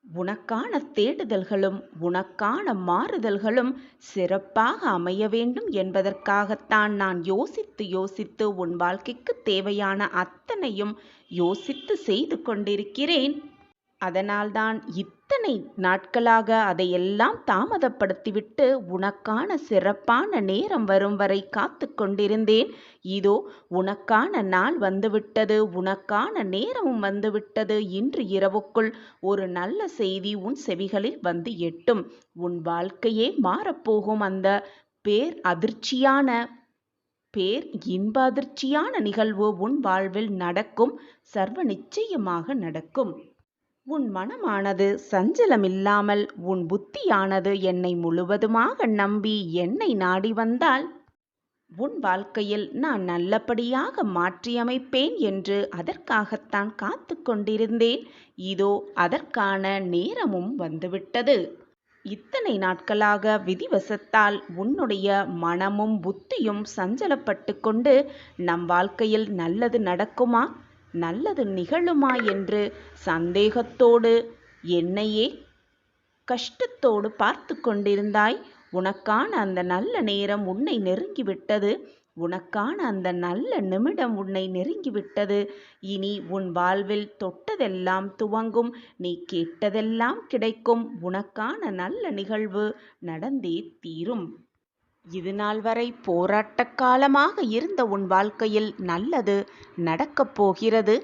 உனக்கான தேடுதல்களும் உனக்கான மாறுதல்களும் சிறப்பாக அமைய வேண்டும் என்பதற்காகத்தான் நான் யோசித்து யோசித்து உன் வாழ்க்கைக்குத் தேவையான அத்தனையும் யோசித்து செய்து கொண்டிருக்கிறேன். அதனால்தான் இத்தனை நாட்களாக அதையெல்லாம் தாமதப்படுத்திவிட்டு உனக்கான சிறப்பான நேரம் வரும் வரை காத்து கொண்டிருந்தேன். இதோ உனக்கான நாள் வந்துவிட்டது, உனக்கான நேரமும் வந்துவிட்டது. இன்று இரவுக்குள் ஒரு நல்ல செய்தி உன் செவிகளில் வந்து எட்டும். உன் வாழ்க்கையே மாறப்போகும். அந்த பேர் இன்ப அதிர்ச்சியான நிகழ்வு உன் வாழ்வில் நடக்கும். சர்வ நிச்சயமாக நடக்கும். உன் மனமானது சஞ்சலமில்லாமல், உன் புத்தியானது என்னை முழுவதுமாக நம்பி என்னை நாடி வந்தால் உன் வாழ்க்கையில் நான் நல்லபடியாக மாற்றியமைப்பேன் என்று அதற்காகத்தான் காத்து கொண்டிருந்தேன். இதோ அதற்கான நேரமும் வந்துவிட்டது. இத்தனை நாட்களாக விதிவசத்தால் உன்னுடைய மனமும் புத்தியும் சஞ்சலப்பட்டு கொண்டு நம் வாழ்க்கையில் நல்லது நடக்குமா, நல்லது நிகழுமா என்று சந்தேகத்தோடு என்னையே கஷ்டத்தோடு பார்த்து கொண்டிருந்தாய். உனக்கான அந்த நல்ல நேரம் உன்னை நெருங்கிவிட்டது. உனக்கான அந்த நல்ல நிமிடம் உன்னை நெருங்கிவிட்டது. இனி உன் வாழ்வில் தொட்டதெல்லாம் துவங்கும். நீ கேட்டதெல்லாம் கிடைக்கும். உனக்கான நல்ல நிகழ்வு நடந்தே தீரும். இது நாள் வரை போராட்ட காலமாக இருந்த உன் வாழ்க்கையில் நல்லது நடக்கப் போகிறது.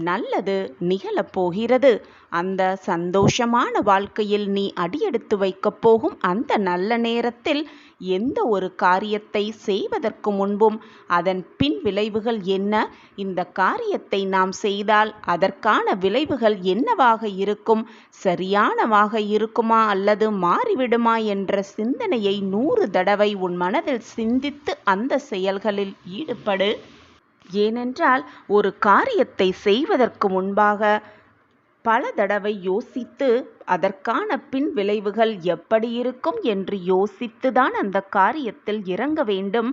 நல்லது நிகழப் போகிறது. அந்த சந்தோஷமான வாழ்க்கையில் நீ அடியெடுத்து வைக்கப் போகும் அந்த நல்ல நேரத்தில் எந்த ஒரு காரியத்தை செய்வதற்கு முன்பும் அதன் பின் விளைவுகள் என்ன, இந்த காரியத்தை நாம் செய்தால் அதற்கான விளைவுகள் என்னவாக இருக்கும், சரியானவாக இருக்குமா அல்லது மாறிவிடுமா என்ற சிந்தனையை 100 தடவை உன் மனதில் சிந்தித்து அந்த செயல்களில் ஈடுபடு. ஏனென்றால் ஒரு காரியத்தை செய்வதற்கு முன்பாக பல தடவை யோசித்து அதற்கான பின் விளைவுகள் எப்படி இருக்கும் என்று யோசித்துதான் அந்த காரியத்தில் இறங்க வேண்டும்.